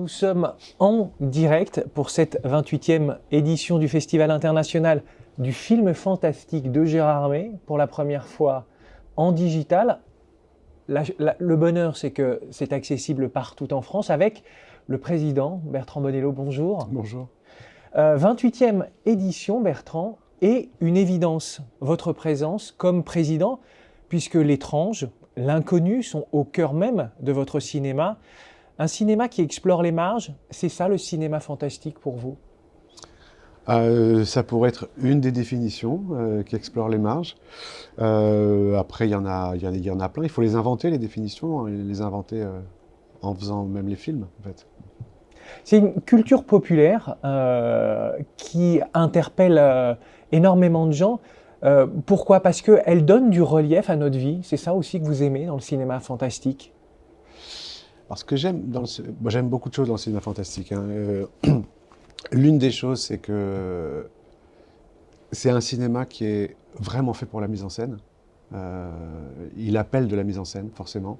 nous sommes en direct pour cette 28e édition du Festival international du film fantastique de Gérard Armé, pour la première fois en digital. Le bonheur, c'est que c'est accessible partout en France avec le président Bertrand Bonello. Bonjour. Bonjour. 28e édition, Bertrand, et une évidence, votre présence comme président, puisque l'étrange, l'inconnu sont au cœur même de votre cinéma. Un cinéma qui explore les marges, c'est ça le cinéma fantastique pour vous? Ça pourrait être une des définitions qui explore les marges. Après, il y en a plein. Il faut les inventer, les définitions, hein, les inventer en faisant même les films, en fait. C'est une culture populaire qui interpelle énormément de gens. Pourquoi? Parce qu'elle donne du relief à notre vie. C'est ça aussi que vous aimez dans le cinéma fantastique? Parce que moi, j'aime beaucoup de choses dans le cinéma fantastique, hein. L'une des choses, c'est que c'est un cinéma qui est vraiment fait pour la mise en scène. Il appelle de la mise en scène, forcément.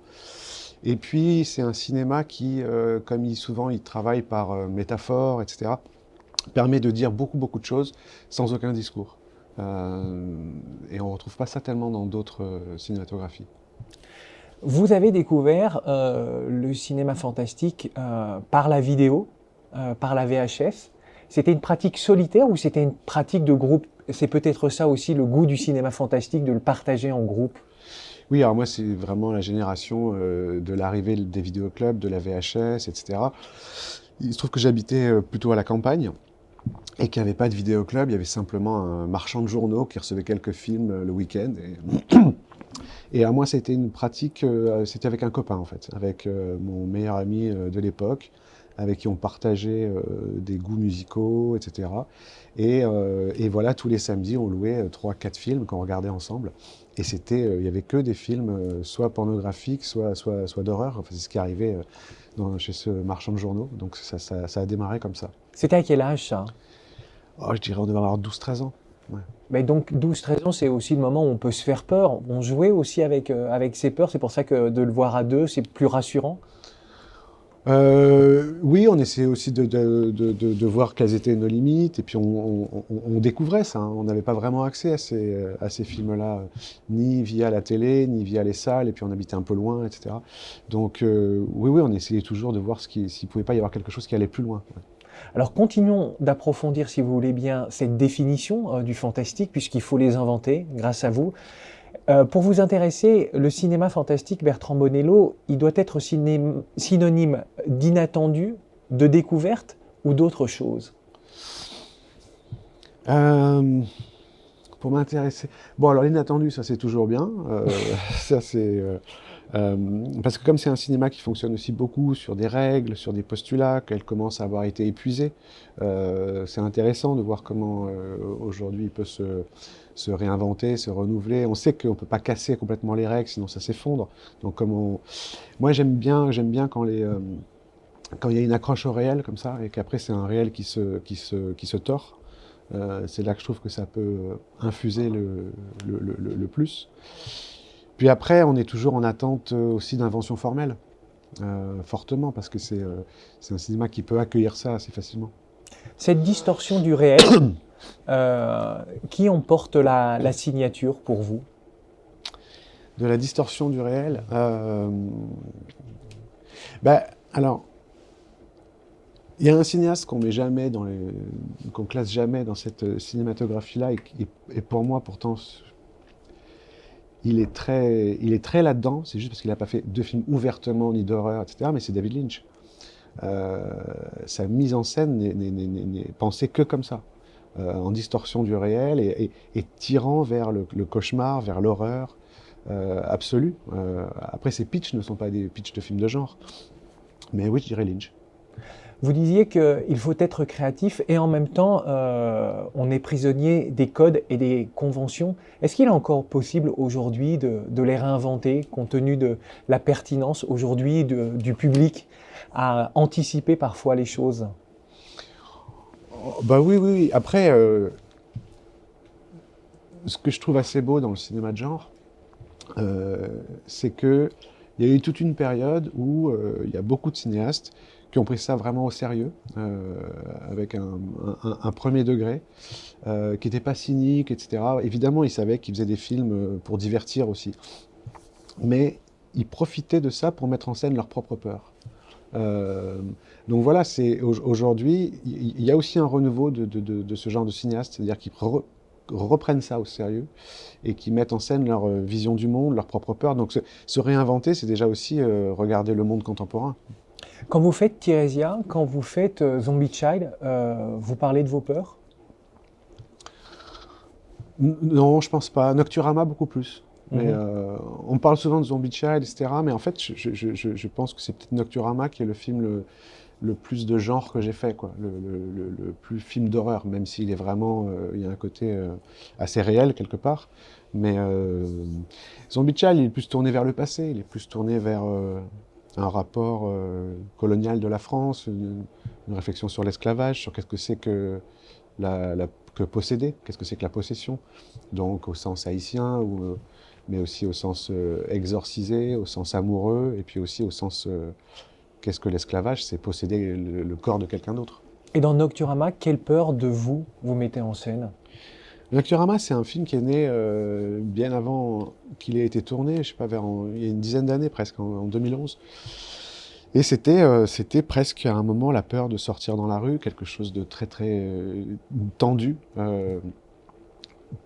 Et puis, c'est un cinéma qui, comme souvent il travaille par métaphore, etc., permet de dire beaucoup de choses sans aucun discours. Et on ne retrouve pas ça tellement dans d'autres cinématographies. Vous avez découvert le cinéma fantastique par la vidéo, par la VHS. C'était une pratique solitaire ou c'était une pratique de groupe? C'est peut-être ça aussi le goût du cinéma fantastique, de le partager en groupe. Oui, alors moi, c'est vraiment la génération de l'arrivée des vidéoclubs, de la VHS, etc. Il se trouve que j'habitais plutôt à la campagne et qu'il n'y avait pas de vidéoclub, il y avait simplement un marchand de journaux qui recevait quelques films le week-end. Et à moi, c'était une pratique, c'était avec un copain en fait, avec mon meilleur ami de l'époque, avec qui on partageait des goûts musicaux, etc. Et voilà, tous les samedis, on louait 3-4 films qu'on regardait ensemble. Et il y avait que des films soit pornographiques, soit d'horreur. Enfin, c'est ce qui arrivait chez ce marchand de journaux. Donc ça a démarré comme ça. C'était à quel âge ça? Oh, je dirais on devait avoir 12-13 ans. Ouais. Mais donc 12-13 ans, c'est aussi le moment où on peut se faire peur. On jouait aussi avec ses peurs. C'est pour ça que de le voir à deux, c'est plus rassurant. Oui, on essayait aussi de voir quelles étaient nos limites, et puis on découvrait ça, hein. On n'avait pas vraiment accès à ces films-là, ni via la télé, ni via les salles, et puis on habitait un peu loin, etc. Donc oui, on essayait toujours de voir s'il ne pouvait pas y avoir quelque chose qui allait plus loin. Ouais. Alors continuons d'approfondir, si vous voulez bien, cette définition du fantastique, puisqu'il faut les inventer grâce à vous. Pour vous intéresser, le cinéma fantastique, Bertrand Bonello, il doit être synonyme d'inattendu, de découverte ou d'autre chose? Pour m'intéresser... Bon, alors l'inattendu, ça c'est toujours bien. Ça c'est... parce que comme c'est un cinéma qui fonctionne aussi beaucoup sur des règles, sur des postulats, qu'elle commence à avoir été épuisée, c'est intéressant de voir comment aujourd'hui il peut se réinventer, se renouveler. On sait qu'on ne peut pas casser complètement les règles, sinon ça s'effondre. Donc moi j'aime bien quand quand il y a une accroche au réel comme ça, et qu'après c'est un réel qui se tord. C'est là que je trouve que ça peut infuser le plus. Puis après, on est toujours en attente aussi d'inventions formelles, fortement, parce que c'est un cinéma qui peut accueillir ça assez facilement. Cette distorsion du réel, qui emporte la signature pour vous? De la distorsion du réel, alors, il y a un cinéaste qu'on met jamais qu'on classe jamais dans cette cinématographie-là, et pour moi, pourtant, il est très là-dedans. C'est juste parce qu'il n'a pas fait de films ouvertement, ni d'horreur, etc. Mais c'est David Lynch. Sa mise en scène n'est pensée que comme ça, en distorsion du réel et tirant vers le cauchemar, vers l'horreur absolue. Après, ces pitchs ne sont pas des pitchs de films de genre. Mais oui, je dirais Lynch. Vous disiez qu'il faut être créatif et en même temps, on est prisonnier des codes et des conventions. Est-ce qu'il est encore possible aujourd'hui de les réinventer compte tenu de la pertinence aujourd'hui du public à anticiper parfois les choses? Bah oui. Après, ce que je trouve assez beau dans le cinéma de genre, c'est qu'il y a eu toute une période où il y a beaucoup de cinéastes qui qui ont pris ça vraiment au sérieux, avec un premier degré, qui n'était pas cynique, etc. Évidemment, ils savaient qu'ils faisaient des films pour divertir aussi. Mais ils profitaient de ça pour mettre en scène leur propre peur. Donc voilà, aujourd'hui, il y a aussi un renouveau de ce genre de cinéaste, c'est-à-dire qu'ils reprennent ça au sérieux et qui mettent en scène leur vision du monde, leur propre peur. Donc se réinventer, c'est déjà aussi regarder le monde contemporain. Quand vous faites Tirésia, quand vous faites Zombie Child, vous parlez de vos peurs? Non, je pense pas. Nocturama, beaucoup plus. Mais Mhm. on parle souvent de Zombie Child, etc. Mais en fait, je pense que c'est peut-être Nocturama qui est le film le plus de genre que j'ai fait, quoi. Le plus film d'horreur, même s'il est vraiment, il y a un côté assez réel quelque part. Mais Zombie Child, il est plus tourné vers le passé, il est plus tourné vers un rapport colonial de la France, une réflexion sur l'esclavage, sur qu'est-ce que c'est que que posséder, qu'est-ce que c'est que la possession, donc au sens haïtien, mais aussi au sens exorcisé, au sens amoureux, et puis aussi au sens qu'est-ce que l'esclavage, c'est posséder le corps de quelqu'un d'autre. Et dans Nocturama, quelle peur de vous vous mettez en scène? Nocturama, c'est un film qui est né bien avant qu'il ait été tourné, je sais pas, il y a une dizaine d'années presque, en 2011. Et c'était presque à un moment la peur de sortir dans la rue, quelque chose de très très tendu,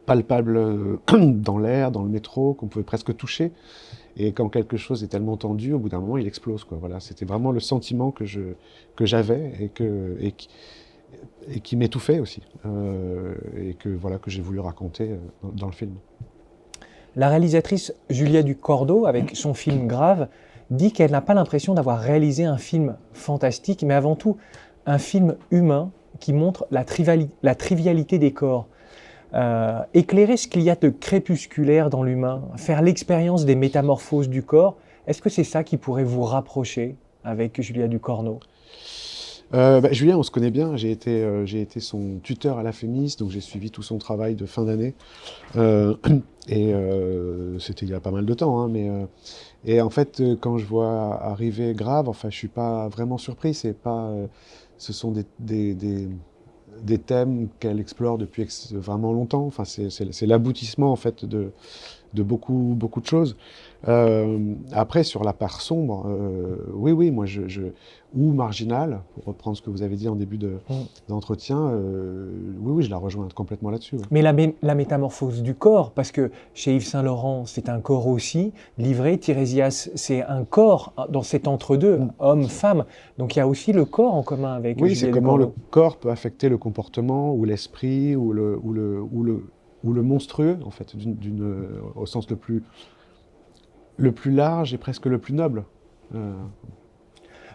palpable dans l'air, dans le métro, qu'on pouvait presque toucher. Et quand quelque chose est tellement tendu, au bout d'un moment, il explose, quoi. Voilà, c'était vraiment le sentiment que j'avais et qui m'étouffait aussi, et que j'ai voulu raconter dans le film. La réalisatrice Julia Ducordeau, avec son film Grave, dit qu'elle n'a pas l'impression d'avoir réalisé un film fantastique, mais avant tout un film humain qui montre la trivialité des corps. Éclairer ce qu'il y a de crépusculaire dans l'humain, faire l'expérience des métamorphoses du corps, est-ce que c'est ça qui pourrait vous rapprocher avec Julia Ducorneau? Julien, on se connaît bien. J'ai été son tuteur à la FEMIS, donc j'ai suivi tout son travail de fin d'année. Euh, C'était il y a pas mal de temps, hein, et en fait, quand je vois arriver Grave, enfin, je suis pas vraiment surpris. C'est pas, ce sont des thèmes qu'elle explore depuis vraiment longtemps. Enfin, c'est l'aboutissement en fait de beaucoup de choses. Après, sur la part sombre, oui, oui, moi, ou marginale, pour reprendre ce que vous avez dit en début Mm. d'entretien, oui, oui, je la rejoins complètement là-dessus. Ouais. Mais la métamorphose du corps, parce que chez Yves Saint Laurent, c'est un corps aussi, livré, Tirésias, c'est un corps dans cet entre-deux, Mm. homme-femme. Donc il y a aussi le corps en commun avec Oui, c'est Julia comment le Ducorneau. corps peut affecter le comportement ou l'esprit ou le monstrueux, en fait, au sens le plus large et presque le plus noble. Euh,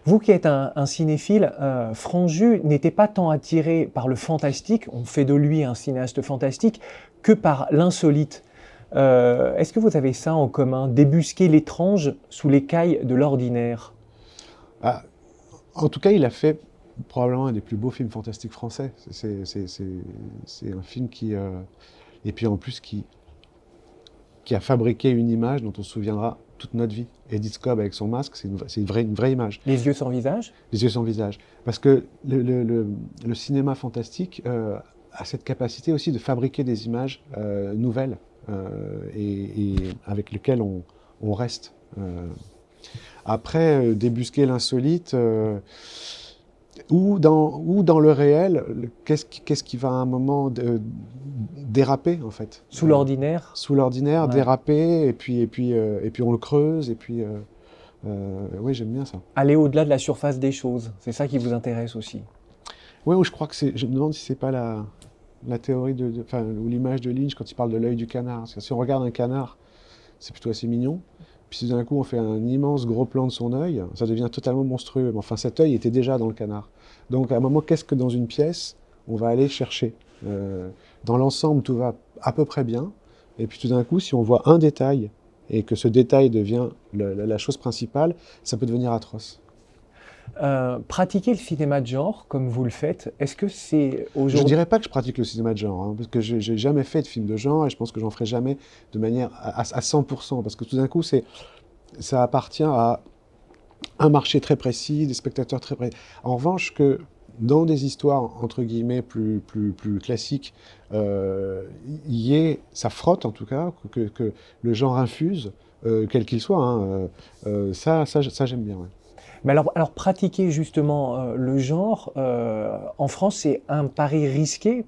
Vous qui êtes un cinéphile, Franju n'était pas tant attiré par le fantastique, on fait de lui un cinéaste fantastique, que par l'insolite. Est-ce que vous avez ça en commun, débusquer l'étrange sous l'écaille de l'ordinaire? ah, En tout cas, il a fait probablement un des plus beaux films fantastiques français. C'est un film et puis en plus, qui a fabriqué une image dont on se souviendra toute notre vie. Edith Cobb avec son masque, c'est une vraie image. Les yeux sans visage? Les yeux sans visage. Parce que le cinéma fantastique a cette capacité aussi de fabriquer des images nouvelles et avec lesquelles on reste. Après, débusquer l'insolite, ou dans le réel, qu'est-ce qui va à un moment déraper, en fait. Sous l'ordinaire? Sous l'ordinaire, Ouais. déraper, et puis on le creuse, et puis... oui, j'aime bien ça. Aller au-delà de la surface des choses, c'est ça qui vous intéresse aussi. Oui, je crois que c'est... Je me demande si c'est pas la théorie enfin, ou l'image de Lynch quand il parle de l'œil du canard. Parce que si on regarde un canard, c'est plutôt assez mignon. Puis si d'un coup on fait un immense gros plan de son œil, ça devient totalement monstrueux. Mais enfin, cet œil était déjà dans le canard. Donc à un moment, qu'est-ce que dans une pièce, on va aller chercher dans l'ensemble, tout va à peu près bien. Et puis tout d'un coup, si on voit un détail et que ce détail devient la chose principale, ça peut devenir atroce. Pratiquer le cinéma de genre, comme vous le faites, est-ce que c'est Je aujourd'hui... dirais pas que je pratique le cinéma de genre, hein, parce que j'ai jamais fait de film de genre et je pense que j'en ferai jamais de manière à 100%, parce que tout d'un coup, ça appartient un marché très précis, des spectateurs très précis. En revanche, que dans des histoires, entre guillemets, plus classiques, ça frotte en tout cas, que le genre infuse, quel qu'il soit, hein, ça j'aime bien. Ouais. Mais alors pratiquer justement le genre, en France, c'est un pari risqué.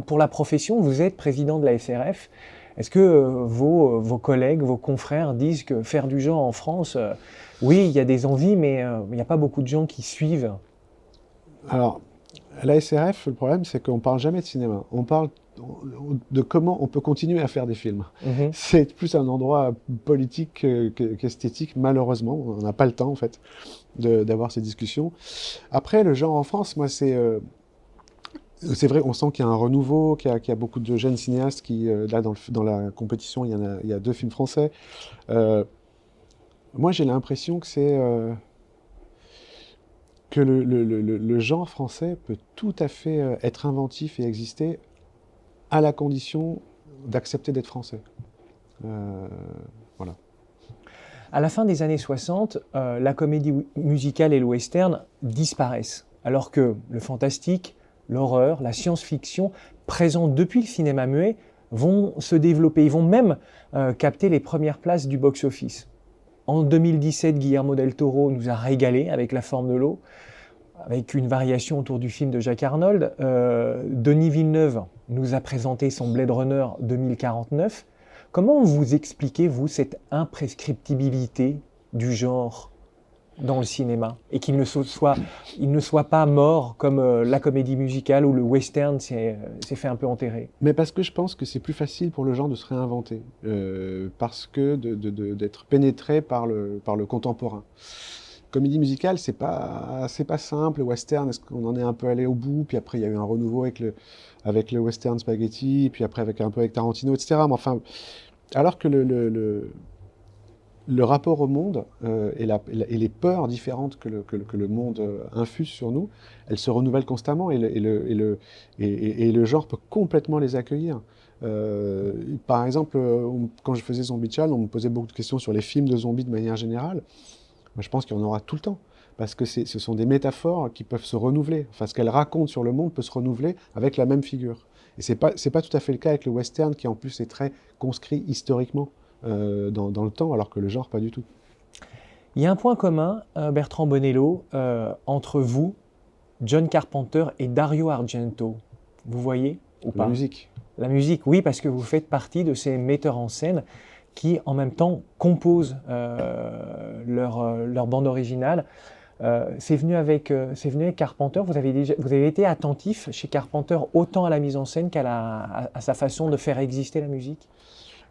Pour la profession, vous êtes président de la SRF. Est-ce que vos collègues, vos confrères disent que faire du genre en France, oui, il y a des envies, mais il n'y a pas beaucoup de gens qui suivent? Alors, à la SRF, le problème, c'est qu'on parle jamais de cinéma. On parle de comment on peut continuer à faire des films. Mhm. C'est plus un endroit politique qu'esthétique, malheureusement. On n'a pas le temps, en fait, d'avoir ces discussions. Après, le genre en France, moi, c'est vrai, on sent qu'il y a un renouveau, qu'il y a beaucoup de jeunes cinéastes qui, là, dans la compétition, il y a 2 films français. Euh, Moi, j'ai l'impression que le genre français peut tout à fait être inventif et exister à la condition d'accepter d'être français. Euh, voilà. À la fin des années 60, la comédie musicale et le western disparaissent, alors que le fantastique, l'horreur, la science-fiction, présents depuis le cinéma muet, vont se développer. Ils vont même capter les premières places du box-office. En 2017, Guillermo del Toro nous a régalé avec La Forme de l'eau, avec une variation autour du film de Jacques Arnold. Denis Villeneuve nous a présenté son Blade Runner 2049. Comment vous expliquez, vous, cette imprescriptibilité du genre dans le cinéma et qu'il ne soit pas mort comme la comédie musicale ou le western s'est fait un peu enterrer? Mais parce que je pense que c'est plus facile pour le genre de se réinventer, parce que d'être pénétré par le contemporain. Comédie musicale, c'est pas simple. Le western, est-ce qu'on en est un peu allé au bout? Puis après, il y a eu un renouveau avec le western spaghetti, puis après un peu avec Tarantino, etc. Mais enfin, alors que le rapport au monde et les peurs différentes que le monde infuse sur nous, elles se renouvellent constamment et le genre peut complètement les accueillir. Par exemple, quand je faisais Zombie Child, on me posait beaucoup de questions sur les films de zombies de manière générale. Moi, je pense qu'il y en aura tout le temps. Parce que ce sont des métaphores qui peuvent se renouveler. Enfin, ce qu'elles racontent sur le monde peut se renouveler avec la même figure. Et c'est pas tout à fait le cas avec le western, qui en plus est très conscrit historiquement dans le temps, alors que le genre, pas du tout. Il y a un point commun, Bertrand Bonello, entre vous, John Carpenter et Dario Argento. Vous voyez ou La pas? musique. La musique, oui, parce que vous faites partie de ces metteurs en scène qui, en même temps, composent leur bande originale. C'est venu avec Carpenter. Vous avez été attentif chez Carpenter autant à la mise en scène à sa façon de faire exister la musique?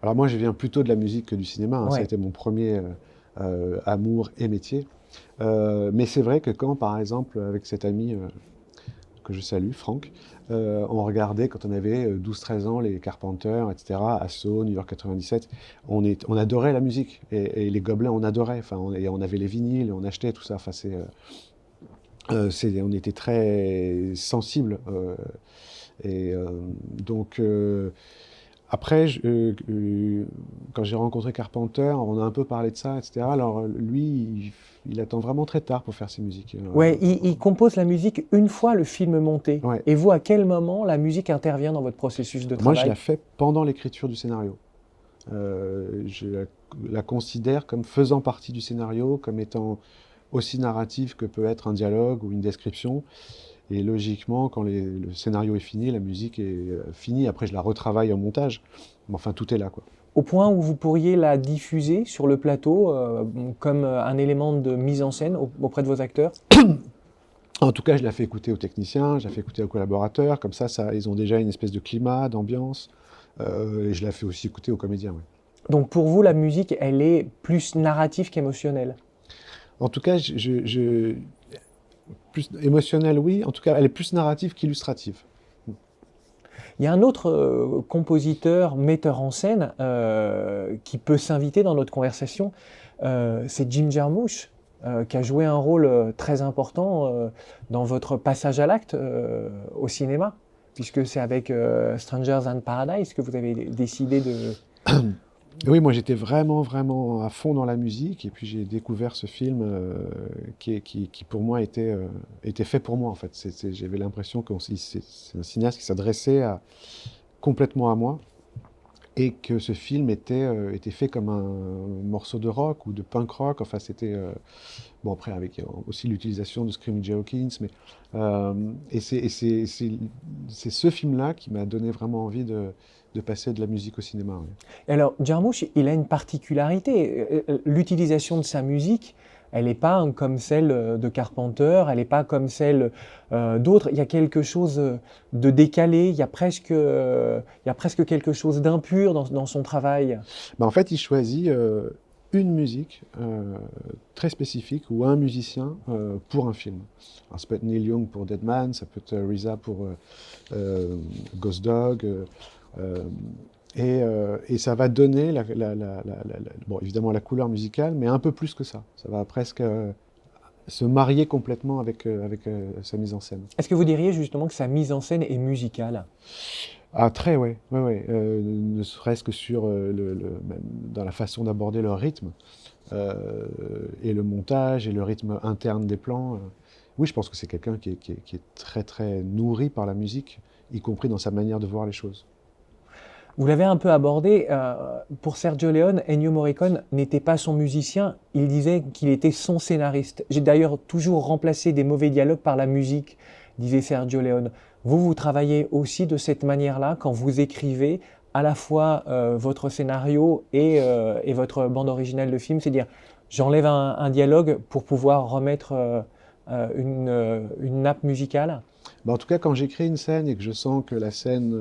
Alors moi, je viens plutôt de la musique que du cinéma. Hein. Ça a Ouais. été mon premier amour et métier. Mais c'est vrai que quand, par exemple, avec cet ami que je salue, Franck, on regardait quand on avait 12-13 ans les Carpenters, etc., Asso, New York 97, on adorait la musique. Et les Gobelins, on adorait. Enfin, on avait les vinyles, on achetait tout ça. Enfin, on était très sensibles. Et donc, après, quand j'ai rencontré Carpenter, on a un peu parlé de ça, etc. Alors, lui, il attend vraiment très tard pour faire ses musiques. Ouais, il compose la musique une fois le film monté. Ouais. Et vous, à quel moment la musique intervient dans votre processus de Moi, je travail? la fais pendant l'écriture du scénario. Je la considère comme faisant partie du scénario, comme étant aussi narrative que peut être un dialogue ou une description. Et logiquement, quand le scénario est fini, la musique est finie. Après, je la retravaille en montage. Mais enfin, tout est là, quoi. Au point où vous pourriez la diffuser sur le plateau comme un élément de mise en scène auprès de vos acteurs? En tout cas, je la fais écouter aux techniciens, je la fais écouter aux collaborateurs. Comme ça, ils ont déjà une espèce de climat, d'ambiance. Et je la fais aussi écouter aux comédiens. Ouais. Donc pour vous, la musique, elle est plus narrative qu'émotionnelle? En tout cas, plus émotionnelle, oui. En tout cas, elle est plus narrative qu'illustrative. Il y a un autre compositeur, metteur en scène qui peut s'inviter dans notre conversation, c'est Jim Jarmusch, qui a joué un rôle très important dans votre passage à l'acte au cinéma, puisque c'est avec Strangers and Paradise que vous avez décidé Oui, moi j'étais vraiment, vraiment à fond dans la musique, et puis j'ai découvert ce film qui pour moi était fait pour moi en fait. J'avais l'impression que c'est un cinéaste qui s'adressait complètement à moi, et que ce film était fait comme un morceau de rock ou de punk rock. Enfin, bon, après avec aussi l'utilisation de Screaming Jay Hawkins, mais c'est ce film-là qui m'a donné vraiment envie de passer de la musique au cinéma. Oui. Et alors, Jarmusch, il a une particularité. L'utilisation de sa musique, elle n'est pas comme celle de Carpenter, elle n'est pas comme celle d'autres. Il y a quelque chose de décalé, il y a presque quelque chose d'impur dans son travail. Bah, en fait, il choisit une musique très spécifique ou un musicien pour un film. Alors, ça peut être Neil Young pour Dead Man, ça peut être RZA pour Ghost Dog. Euh, et ça va donner, bon, évidemment, la couleur musicale, mais un peu plus que ça. Ça va presque se marier complètement avec sa mise en scène. Est-ce que vous diriez justement que sa mise en scène est musicale? Ah, très, ouais, ouais, ouais. Ne serait-ce que sur même dans la façon d'aborder le rythme, et le montage et le rythme interne des plans. Oui, je pense que c'est quelqu'un qui est très, très nourri par la musique, y compris dans sa manière de voir les choses. Vous l'avez un peu abordé, pour Sergio Leone, Ennio Morricone n'était pas son musicien, il disait qu'il était son scénariste. J'ai d'ailleurs toujours remplacé des mauvais dialogues par la musique, disait Sergio Leone. Vous travaillez aussi de cette manière-là quand vous écrivez à la fois votre scénario et votre bande originale de film, c'est-à-dire j'enlève un dialogue pour pouvoir remettre une nappe musicale. Bah, en tout cas, quand j'écris une scène et que je sens que la scène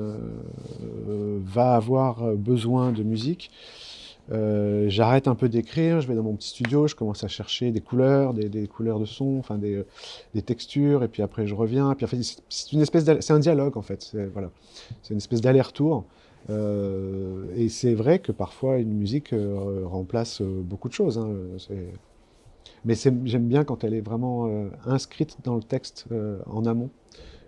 va avoir besoin de musique, j'arrête un peu d'écrire, je vais dans mon petit studio, je commence à chercher des couleurs, des couleurs de son, enfin des textures, et puis après je reviens. Et puis en fait, c'est un dialogue en fait. Voilà, c'est une espèce d'aller-retour. Et c'est vrai que parfois une musique remplace beaucoup de choses, hein. Mais j'aime bien quand elle est vraiment inscrite dans le texte en amont.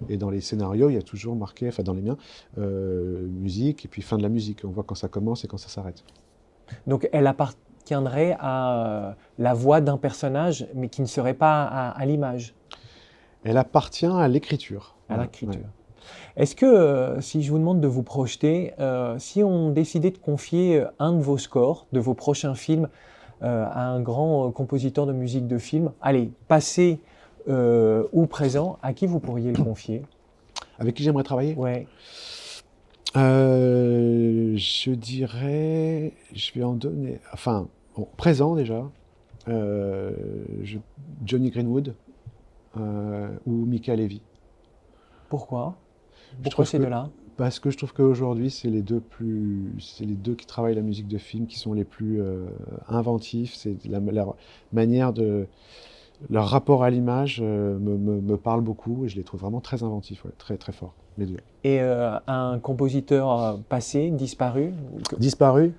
Et dans les scénarios, il y a toujours marqué, enfin dans les miens, musique et puis fin de la musique. On voit quand ça commence et quand ça s'arrête. Donc elle appartiendrait à la voix d'un personnage, mais qui ne serait pas à l'image, Elle appartient à l'écriture. à Voilà, l'écriture. ouais. Est-ce que, si je vous demande de vous projeter, si on décidait de confier un de vos scores, de vos prochains films, à un grand compositeur de musique de film, allez, passé ou présent, à qui vous pourriez le confier? Avec qui j'aimerais travailler? Ouais. Je dirais, je vais en donner, enfin, bon, présent déjà, euh, je- Johnny Greenwood ou Michael Levy. Pourquoi? Je Pourquoi trouve ces que, deux-là? parce que je trouve qu'aujourd'hui, c'est les deux qui travaillent la musique de film qui sont les plus inventifs. C'est leur manière leur rapport à l'image me parle beaucoup, et je les trouve vraiment très inventifs, ouais, très très forts, les deux. Et un compositeur passé, disparu? Disparu,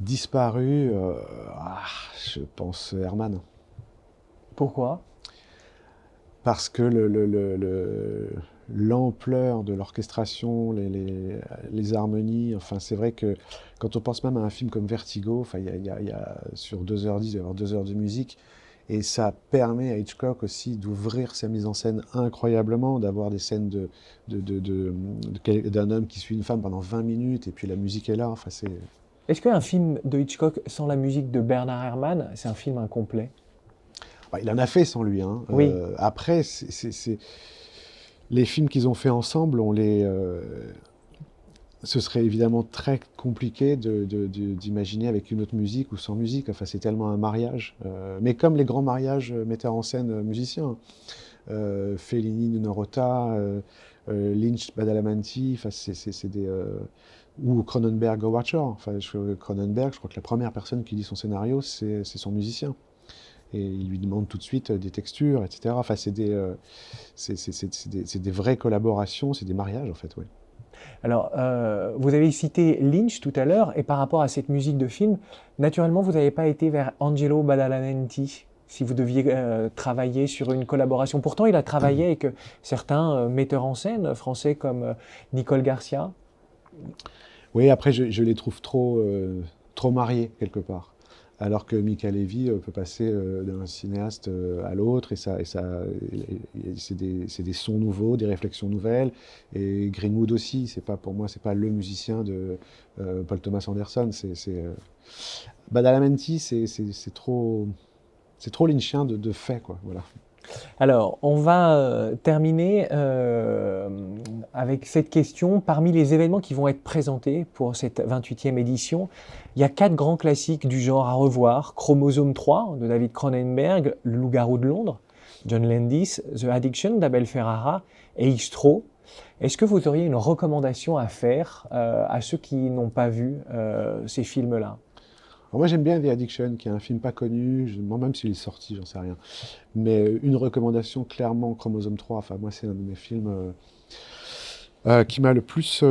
disparu, ah, je pense Herman. Pourquoi? Parce que l'ampleur de l'orchestration, les harmonies, enfin c'est vrai que quand on pense même à un film comme Vertigo, enfin il y a sur 2h10, il va y avoir 2 heures de musique, et ça permet à Hitchcock aussi d'ouvrir sa mise en scène incroyablement, d'avoir des scènes d'un homme qui suit une femme pendant 20 minutes, et puis la musique est là, enfin c'est... Est-ce qu'un film de Hitchcock sans la musique de Bernard Herrmann, c'est un film incomplet? Bah, il en a fait sans lui, hein. Oui. Après, les films qu'ils ont fait ensemble, ce serait évidemment très compliqué d'imaginer avec une autre musique ou sans musique. Enfin, c'est tellement un mariage. Mais comme les grands mariages metteurs en scène musiciens, Fellini, Nino Rota, Lynch, Badalamenti, enfin, ou Cronenberg, Howard Shore. Enfin, Cronenberg, je crois que la première personne qui lit son scénario, c'est son musicien. Et il lui demande tout de suite des textures, etc. Enfin, c'est des vraies collaborations, c'est des mariages en fait, oui. Alors, vous avez cité Lynch tout à l'heure, et par rapport à cette musique de film, naturellement, vous n'avez pas été vers Angelo Badalamenti si vous deviez travailler sur une collaboration. Pourtant, il a travaillé avec certains metteurs en scène français comme Nicole Garcia. Oui, après, je les trouve trop mariés, quelque part. Alors que Mica Levi peut passer d'un cinéaste à l'autre, c'est des sons nouveaux, des réflexions nouvelles. Et Greenwood aussi, pour moi, c'est pas le musicien de Paul Thomas Anderson. Badalamenti, c'est trop lynchien de fait, quoi. Voilà. Alors, on va terminer avec cette question. Parmi les événements qui vont être présentés pour cette 28e édition, il y a 4 grands classiques du genre à revoir. Chromosome 3 de David Cronenberg, Le Loup-garou de Londres, John Landis, The Addiction d'Abel Ferrara et Xtro. Est-ce que vous auriez une recommandation à faire à ceux qui n'ont pas vu ces films-là? Alors moi j'aime bien The Addiction, qui est un film pas connu, moi même s'il est sorti, j'en sais rien. Mais une recommandation clairement, Chromosome 3, enfin moi c'est un de mes films qui m'a le plus,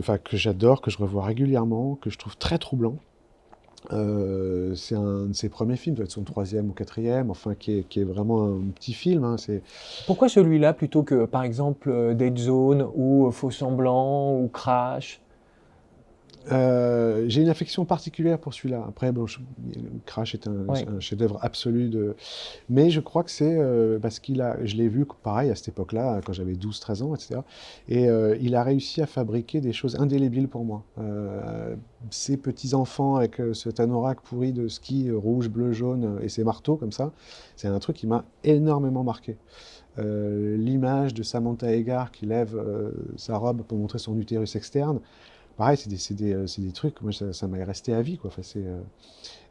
enfin que j'adore, que je revois régulièrement, que je trouve très troublant. C'est un de ses premiers films, peut-être son troisième ou quatrième, enfin qui est vraiment un petit film, hein, Pourquoi celui-là plutôt que par exemple Dead Zone ou Faux Semblant ou Crash? J'ai une affection particulière pour celui-là. Après, bon, Crash est Oui. un chef-d'œuvre absolu mais je crois que c'est parce je l'ai vu pareil à cette époque-là, quand j'avais 12-13 ans, etc. Et il a réussi à fabriquer des choses indélébiles pour moi. Ces petits-enfants avec cet anorak pourri de ski rouge, bleu, jaune et ses marteaux comme ça, c'est un truc qui m'a énormément marqué. L'image de Samantha Eggar qui lève sa robe pour montrer son utérus externe, pareil, c'est des trucs, moi ça m'est resté à vie, quoi. Enfin,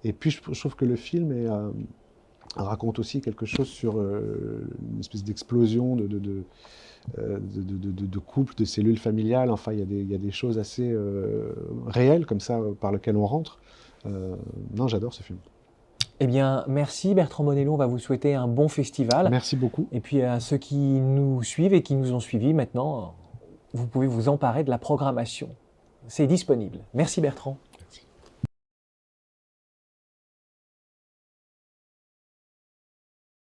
et puis je trouve que le film raconte aussi quelque chose sur une espèce d'explosion de couple, de cellules familiales. Enfin, il y a des choses assez réelles comme ça par lesquelles on rentre. Non, j'adore ce film. Eh bien, merci Bertrand Bonello, on va vous souhaiter un bon festival. Merci beaucoup. Et puis à ceux qui nous suivent et qui nous ont suivis, maintenant, vous pouvez vous emparer de la programmation. C'est disponible. Merci Bertrand.